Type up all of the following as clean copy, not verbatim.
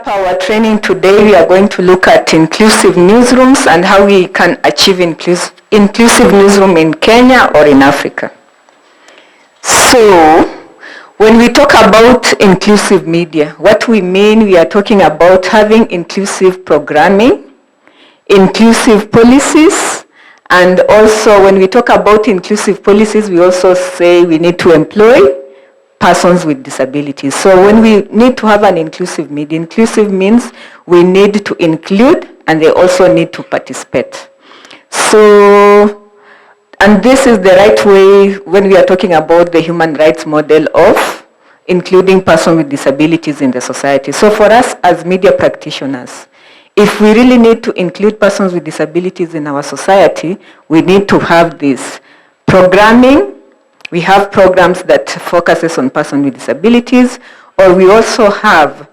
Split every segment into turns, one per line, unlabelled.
up our training today, we are going to look at inclusive newsrooms and how we can achieve inclusive newsroom in Kenya or in Africa. So, when we talk about inclusive media, what we mean, we are talking about having inclusive programming, inclusive policies, and also when we talk about inclusive policies, we also say we need to employ persons with disabilities. So when we need to have an inclusive media, inclusive means we need to include and they also need to participate. So, and this is the right way when we are talking about the human rights model of including persons with disabilities in the society. So for us as media practitioners, if we really need to include persons with disabilities in our society, we need to have this programming. We have programs that focuses on persons with disabilities, or we also have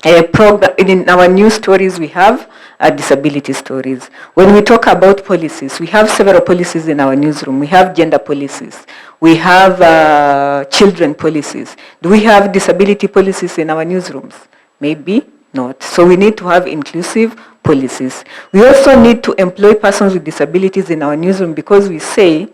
a program, in our news stories we have disability stories. When we talk about policies, we have several policies in our newsroom. We have gender policies. We have children policies. Do we have disability policies in our newsrooms? Maybe not. So we need to have inclusive policies. We also need to employ persons with disabilities in our newsroom because we say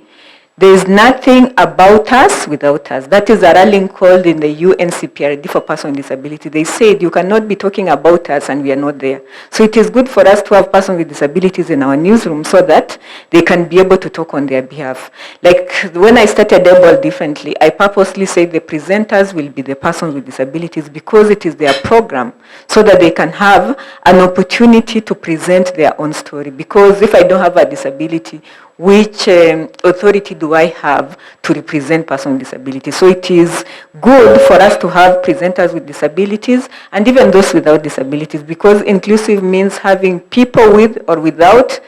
there is nothing about us without us. That is a rallying call in the UNCPRD for persons with disability. They said you cannot be talking about us and we are not there. So it is good for us to have persons with disabilities in our newsroom so that they can be able to talk on their behalf. Like when I started Able Differently, I purposely said the presenters will be the persons with disabilities because it is their program so that they can have an opportunity to present their own story. Because if I don't have a disability, which authority do I have to represent persons with disabilities? So it is good for us to have presenters with disabilities and even those without disabilities, because inclusive means having people with or without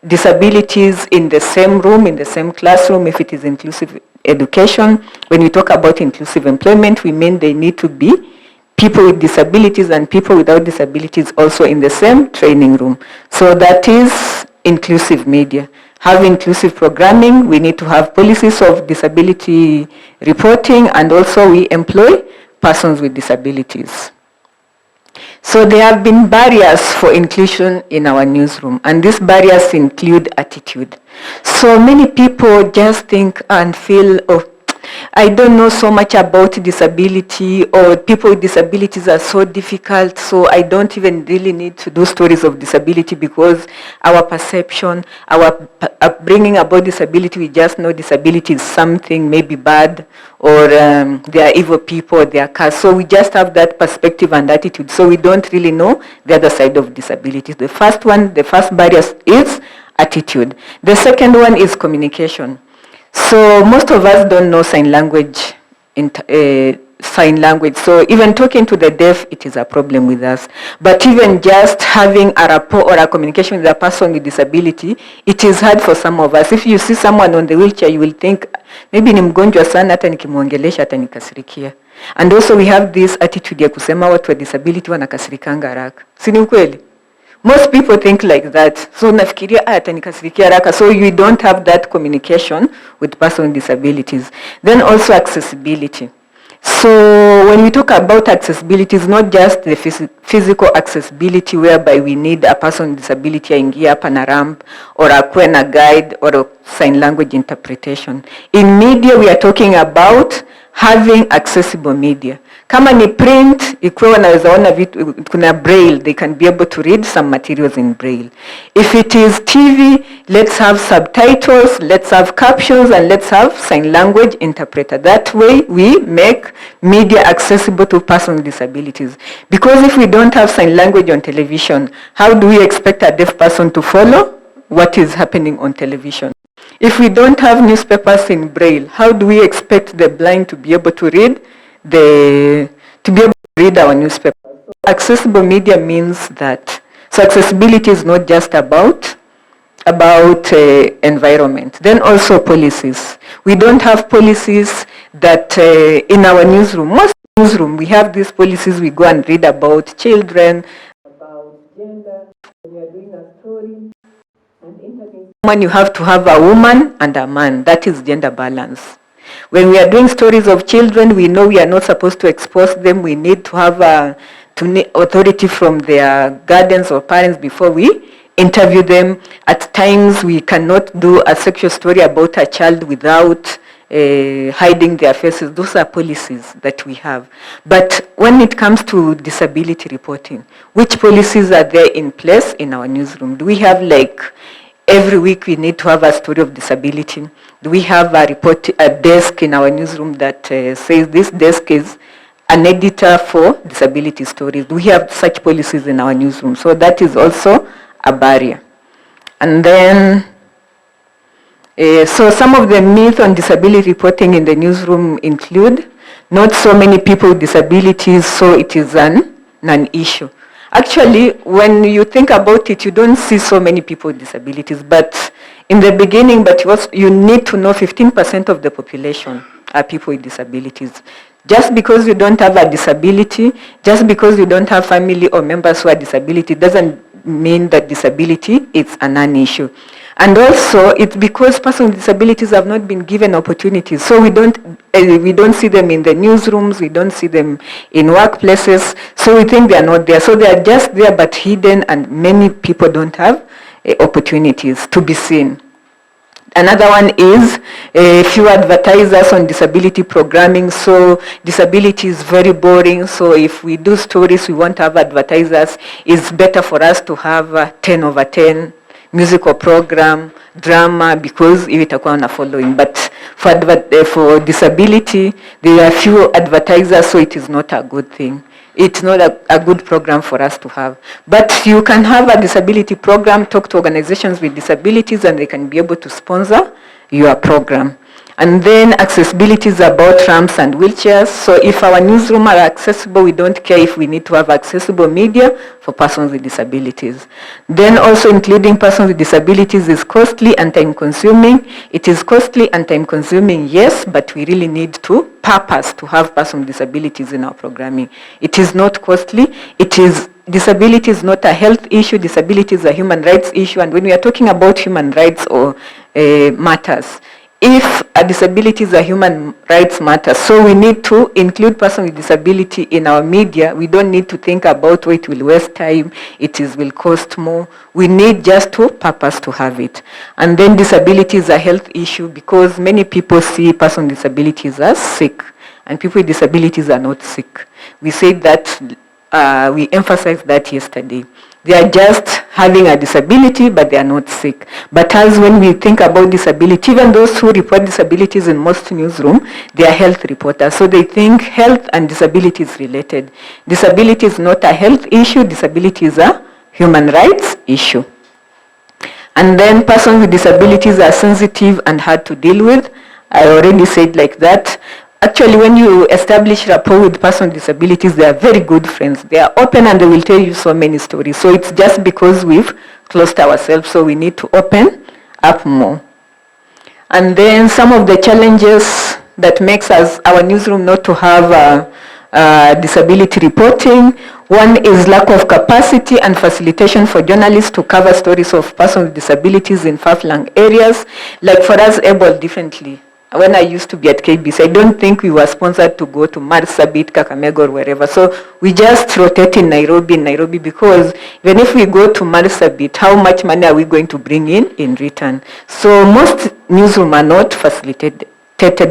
disabilities in the same room, in the same classroom, if it is inclusive education. When we talk about inclusive employment, we mean they need to be people with disabilities and people without disabilities also in the same training room. So that is inclusive media. Have inclusive programming, we need to have policies of disability reporting, and also we employ persons with disabilities. So there have been barriers for inclusion in our newsroom, and these barriers include attitude. So many people just think and feel, oh, I don't know so much about disability, or people with disabilities are so difficult, so I don't even really need to do stories of disability because our perception, our upbringing about disability, we just know disability is something maybe bad, or they are evil people, they are cursed. So we just have that perspective and attitude, so we don't really know the other side of disability. The first barrier is attitude. The second one is communication. So most of us don't know sign language. So even talking to the deaf, it is a problem with us. But even just having a rapport or a communication with a person with disability, it is hard for some of us. If you see someone on the wheelchair, you will think, maybe ni mgonjwa sana hata nikimwongelesha hata nikasirikia. And also we have this attitude ya kusema watu wa disability wanakasirikanga haraka. Si ni ukweli? Most people think like that. So nafikiria atanikasirikia haraka. So you don't have that communication with persons with disabilities. Then also accessibility. So when we talk about accessibility, it's not just the physical accessibility whereby we need a person with disability aingie hapa na ramp, or akuwe na guide, or a sign language interpretation. In media, we are talking about having accessible media. Kama ni print, ikuwe wanaweza ona vitu, kuna braille, they can be able to read some materials in braille. If it is TV, let's have subtitles, let's have captions, and let's have sign language interpreter. That way we make media accessible to persons with disabilities. Because if we don't have sign language on television, how do we expect a deaf person to follow what is happening on television? If we don't have newspapers in braille, how do we expect the blind to be able to read our newspaper? So accessible media means that. So accessibility is not just about environment. Then also policies. We don't have policies that in our newsroom. Most newsroom we have these policies. We go and read about children, about gender. When we are doing a story and interviewing someone, you have to have a woman and a man. That is gender balance. When we are doing stories of children, we know we are not supposed to expose them. We need to have authority from their guardians or parents before we interview them. At times, we cannot do a sexual story about a child without hiding their faces. Those are policies that we have. But when it comes to disability reporting, which policies are there in place in our newsroom? Do we have every week we need to have a story of disability? Do we have a desk in our newsroom that says this desk is an editor for disability stories? Do we have such policies in our newsroom? So that is also a barrier. And then, so some of the myths on disability reporting in the newsroom include not so many people with disabilities, so it is an issue. Actually, when you think about it, you don't see so many people with disabilities, but in the beginning, you need to know 15% of the population are people with disabilities. Just because you don't have a disability, just because you don't have family or members who are disability, doesn't mean that disability is a non-issue. And also, it's because persons with disabilities have not been given opportunities. So we don't see them in the newsrooms, we don't see them in workplaces, so we think they are not there. So they are just there but hidden, and many people don't have opportunities to be seen. Another one is few advertisers on disability programming. So disability is very boring. So if we do stories, we want to have advertisers. It's better for us to have 10 over 10 musical program, drama, because itakuwa na following. But for disability, there are few advertisers, so it is not a good thing. It's not a good program for us to have. But you can have a disability program, talk to organizations with disabilities, and they can be able to sponsor your program. And then accessibility is about ramps and wheelchairs. So if our newsroom are accessible, we don't care if we need to have accessible media for persons with disabilities. Then also including persons with disabilities is costly and time consuming. It is costly and time consuming, yes, but we really need to purpose to have persons with disabilities in our programming. It is not costly. Disability is not a health issue. Disability is a human rights issue. And when we are talking about human rights or matters, if a disability is a human rights matter, so we need to include persons with disability in our media. We don't need to think about it will waste time, will cost more. We need just to purpose to have it. And then disability is a health issue because many people see persons with disabilities as sick, and people with disabilities are not sick. We said that, we emphasized that yesterday. They are just having a disability, but they are not sick. But as when we think about disability, even those who report disabilities in most newsrooms, they are health reporters. So they think health and disability is related. Disability is not a health issue. Disability is a human rights issue. And then persons with disabilities are sensitive and hard to deal with. I already said like that. Actually, when you establish rapport with persons with disabilities, they are very good friends. They are open and they will tell you so many stories. So it's just because we've closed ourselves, so we need to open up more. And then some of the challenges that makes our newsroom not to have disability reporting. One is lack of capacity and facilitation for journalists to cover stories of persons with disabilities in far-flung areas. Like for us, able differently. When I used to be at KBC, I don't think we were sponsored to go to Marsabit, Kakamega, or wherever. So we just rotate in Nairobi, because even if we go to Marsabit, how much money are we going to bring in return? So most newsrooms are not facilitated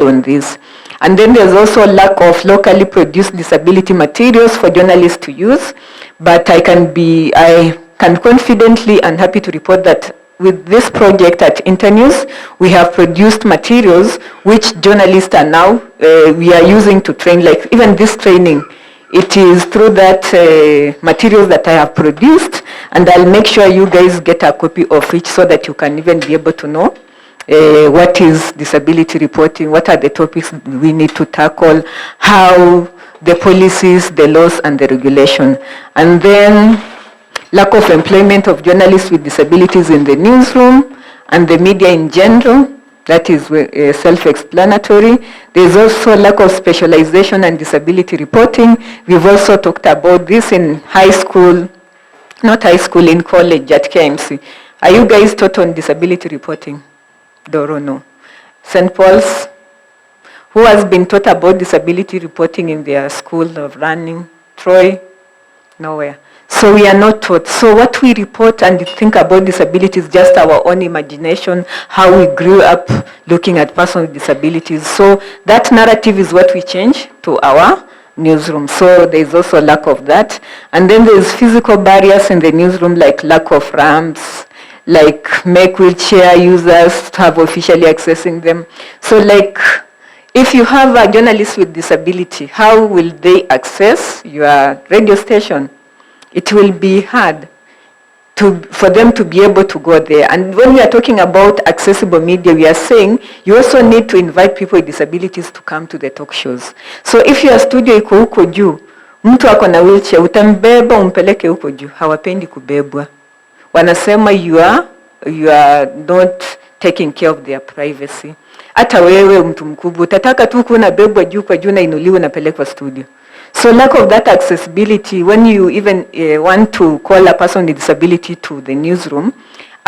on this. And then there's also a lack of locally produced disability materials for journalists to use. But I can confidently and happy to report that with this project at Internews, we have produced materials which journalists are now, we are using to train, like even this training, it is through that materials that I have produced, and I'll make sure you guys get a copy of it so that you can even be able to know what is disability reporting, what are the topics we need to tackle, how the policies, the laws, and the regulation. And then lack of employment of journalists with disabilities in the newsroom and the media in general. That is self-explanatory. There's also lack of specialization and disability reporting. We've also talked about this in high school, not high school, in college at KMC. Are you guys taught on disability reporting? Doro, no. St. Paul's, who has been taught about disability reporting in their school of learning? Troy? Nowhere. So we are not taught. So what we report and think about disability is just our own imagination, how we grew up looking at persons with disabilities. So that narrative is what we change to our newsroom. So there's also lack of that. And then there's physical barriers in the newsroom, like lack of ramps, like make wheelchair users to have officially accessing them. So like, if you have a journalist with disability, how will they access your radio station? It will be hard for them to be able to go there. And when we are talking about accessible media, we are saying you also need to invite people with disabilities to come to the talk shows. So if your studio iko huko juu, mtu ako na wheelchair, utambeba umpeleke huko juu, hawapendi kubebwa. Wanasema you are not taking care of their privacy. Hata wewe mtu mkubwa utataka tu kuna bebwa juu kwa juu na inuliwe na pelekwa studio. So lack of that accessibility, when you even want to call a person with disability to the newsroom,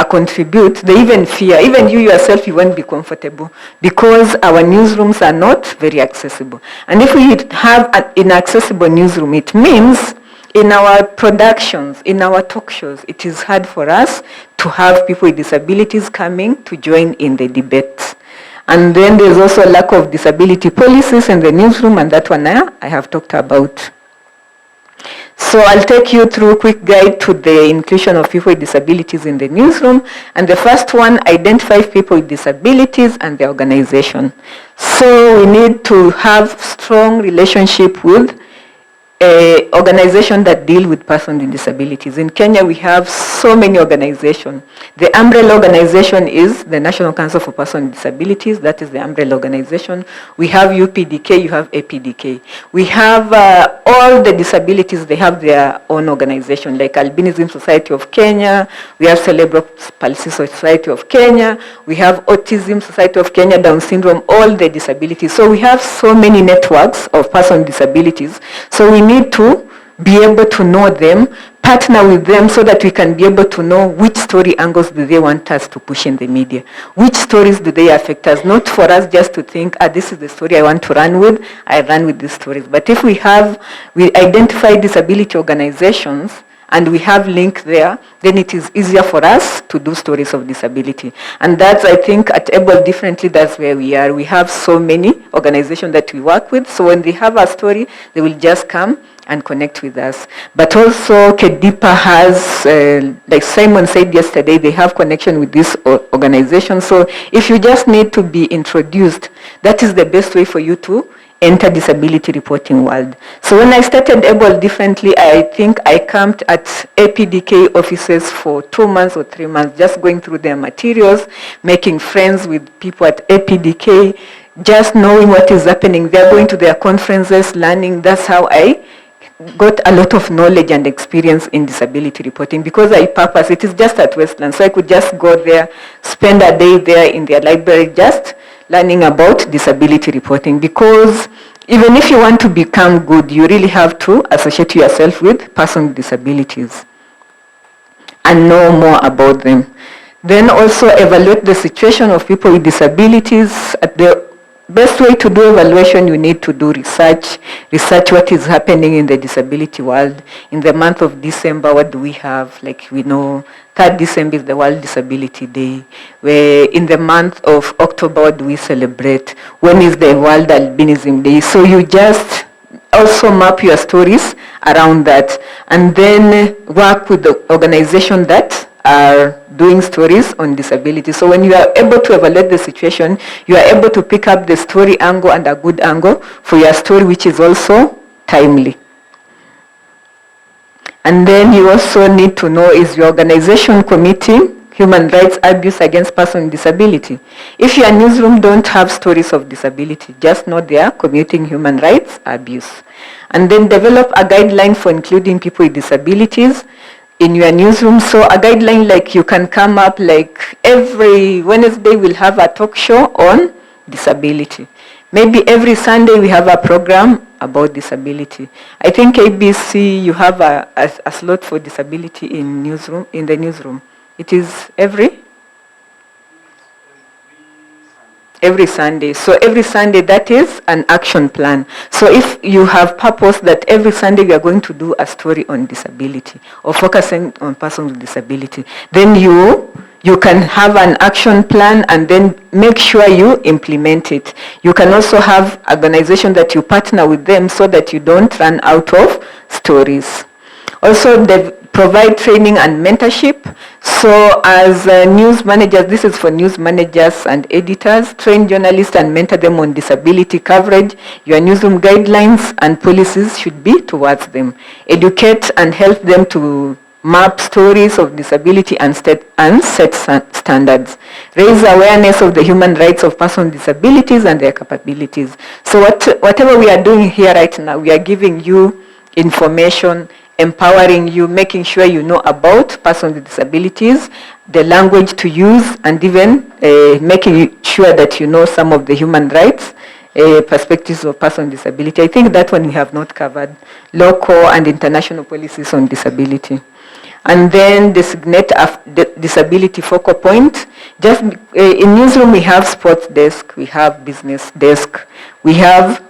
contribute, they even fear, even you yourself, you won't be comfortable because our newsrooms are not very accessible. And if we have an inaccessible newsroom, it means in our productions, in our talk shows, it is hard for us to have people with disabilities coming to join in the debates. And then there's also a lack of disability policies in the newsroom, and that one I have talked about. So I'll take you through a quick guide to the inclusion of people with disabilities in the newsroom. And the first one, identify people with disabilities and their organization. So we need to have strong relationship with an organization that deal with persons with disabilities. In Kenya, we have so many organizations. The umbrella organization is the National Council for Persons with Disabilities. That is the umbrella organization. We have UPDK, you have APDK. We have all the disabilities, they have their own organization, like Albinism Society of Kenya, we have Cerebral Palsy Society of Kenya, we have Autism Society of Kenya, Down syndrome, all the disabilities. So we have so many networks of persons with disabilities. So we need to be able to know them, partner with them so that we can be able to know which story angles do they want us to push in the media. Which stories do they affect us? Not for us just to think, this is the story I want to run with, I run with these stories. But if we identify disability organizations and we have link there, then it is easier for us to do stories of disability. And that's, I think, at Able Differently, that's where we are. We have so many organizations that we work with, so when they have a story, they will just come and connect with us. But also KEDIPA has, like Simon said yesterday, they have connection with this organization. So if you just need to be introduced, that is the best way for you to enter disability reporting world. So when I started Able Differently, I think I camped at APDK offices for 2 months or 3 months, just going through their materials, making friends with people at APDK, just knowing what is happening. They're going to their conferences, learning. That's how I got a lot of knowledge and experience in disability reporting because I purpose, it is just at Westland, so I could just go there, spend a day there in their library just learning about disability reporting, because even if you want to become good, you really have to associate yourself with persons with disabilities and know more about them. Then also evaluate the situation of people with disabilities. At the best way to do evaluation, you need to do research what is happening in the disability world. In the month of December, what do we have? Like we know 3rd December is the World Disability Day. Where in the month of October, what do we celebrate? When is the World Albinism Day? So you just also map your stories around that, and then work with the organization that are doing stories on disability. So when you are able to evaluate the situation, you are able to pick up the story angle and a good angle for your story, which is also timely. And then you also need to know, is your organization committing human rights abuse against persons with disability? If your newsroom don't have stories of disability, just know they are committing human rights abuse. And then develop a guideline for including people with disabilities in your newsroom. So a guideline, like you can come up, like every Wednesday we'll have a talk show on disability. Maybe every Sunday we have a program about disability. I think ABC, you have a slot for disability in the newsroom. It is every Every Sunday. So every Sunday, that is an action plan. So if you have purpose that every Sunday we are going to do a story on disability or focusing on persons with disability, then you can have an action plan and then make sure you implement it. You can also have organizations that you partner with them so that you don't run out of stories. Also, they provide training and mentorship. So as news managers, this is for news managers and editors, train journalists and mentor them on disability coverage. Your newsroom guidelines and policies should be towards them. Educate and help them to map stories of disability and set standards. Raise awareness of the human rights of persons with disabilities and their capabilities. So whatever we are doing here right now, we are giving you information, empowering you, making sure you know about persons with disabilities, the language to use, and even making sure that you know some of the human rights perspectives of persons with disability. I think that one we have not covered, local and international policies on disability. And then designate a disability focal point. Just in newsroom we have sports desk, we have business desk, we have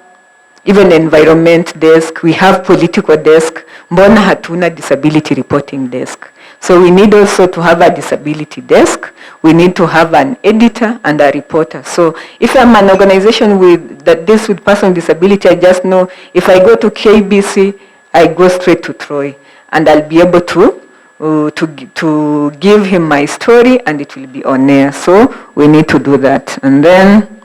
even environment desk, we have political desk, mbona hatuna disability reporting desk. So we need also to have a disability desk, we need to have an editor and a reporter. So if I'm an organization that deals with person with disability, I just know if I go to KBC, I go straight to Troy and I'll be able to give him my story and it will be on air. So we need to do that. And then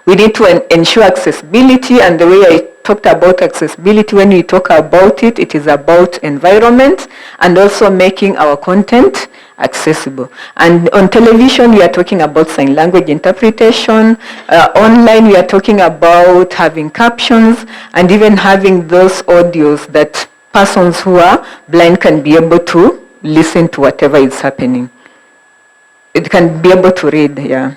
we need to ensure accessibility, and the way I talked about accessibility, when we talk about it, it is about environment and also making our content accessible. And on television, we are talking about sign language interpretation. Online, we are talking about having captions and even having those audios that persons who are blind can be able to listen to whatever is happening. It can be able to read, yeah.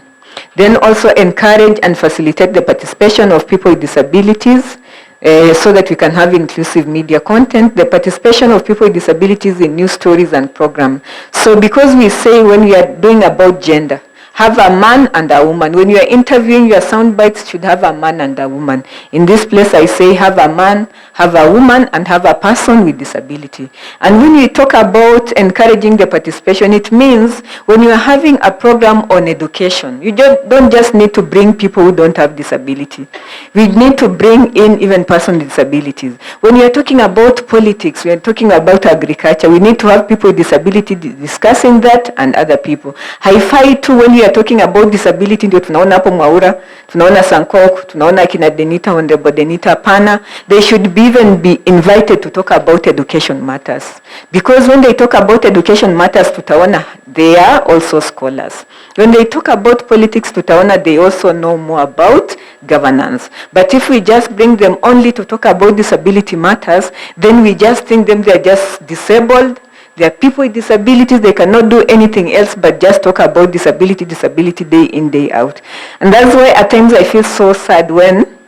Then also encourage and facilitate the participation of people with disabilities so that we can have inclusive media content, the participation of people with disabilities in news stories and programs. So because we say when we are doing about gender, have a man and a woman. When you are interviewing, your sound bites should have a man and a woman. In this place, I say have a man, have a woman, and have a person with disability. And when we talk about encouraging the participation, it means when you are having a program on education, you don't just need to bring people who don't have disability. We need to bring in even persons with disabilities. When we are talking about politics, we are talking about agriculture, we need to have people with disability discussing that and other people. Hi-Fi too, when we are talking about disability, ndio tunaona hapo Mwaura, tunaona Sankok, tunaona kina Denita, Honorable Denita Pana. They should even be invited to talk about education matters. Because when they talk about education matters, tutaona they are also scholars. When they talk about politics, tutaona they also know more about governance. But if we just bring them only to talk about disability matters, then we just think them they are just disabled. There are people with disabilities, they cannot do anything else but just talk about disability day in, day out. And that's why at times I feel so sad when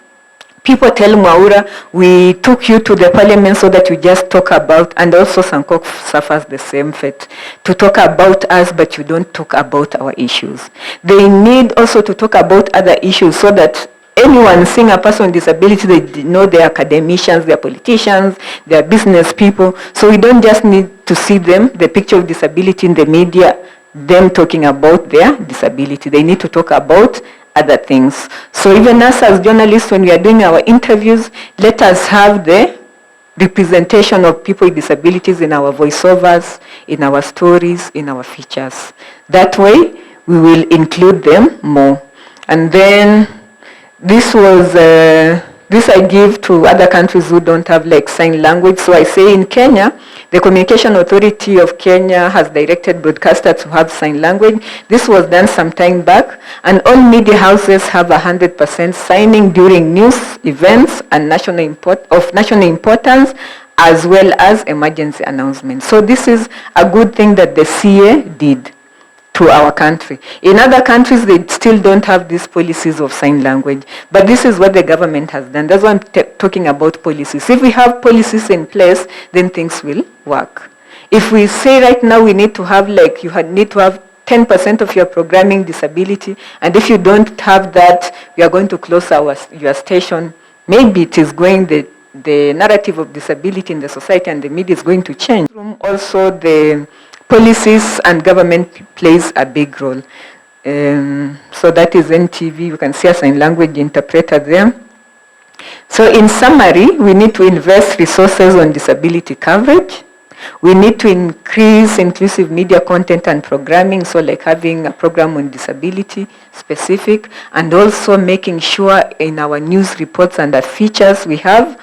people tell Mwaura, we took you to the parliament so that you just talk about, and also Sankok suffers the same fate, to talk about us but you don't talk about our issues. They need also to talk about other issues so that anyone seeing a person with disability, they know they're academicians, they're politicians, they're business people. So we don't just need to see them, the picture of disability in the media, them talking about their disability. They need to talk about other things. So even us as journalists, when we are doing our interviews, let us have the representation of people with disabilities in our voiceovers, in our stories, in our features. That way, we will include them more. And then this I give to other countries who don't have like sign language. So I say in Kenya, the Communication Authority of Kenya has directed broadcasters to have sign language. This was done some time back, and all media houses have 100% signing during news events and national importance, as well as emergency announcements. So this is a good thing that the CA did to our country. In other countries, they still don't have these policies of sign language. But this is what the government has done. That's why I'm talking about policies. If we have policies in place, then things will work. If we say right now we need to have, like, you need to have 10% of your programming disability, and if you don't have that, we are going to close your station. Maybe it is going, the narrative of disability in the society and the media is going to change. Also, the policies and government plays a big role. So that is NTV. You can see a sign language interpreter there. So in summary, we need to invest resources on disability coverage. We need to increase inclusive media content and programming, so like having a program on disability specific, and also making sure in our news reports and the features we have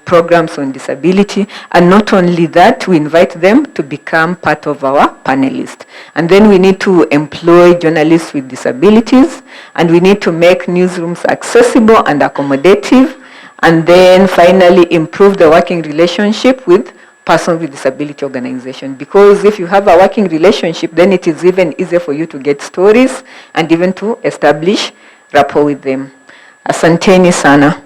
programs on disability. And not only that, we invite them to become part of our panelists. And then we need to employ journalists with disabilities, and we need to make newsrooms accessible and accommodative, and then finally improve the working relationship with person with disability organization, because if you have a working relationship, then it is even easier for you to get stories and even to establish rapport with them. Asanteni sana.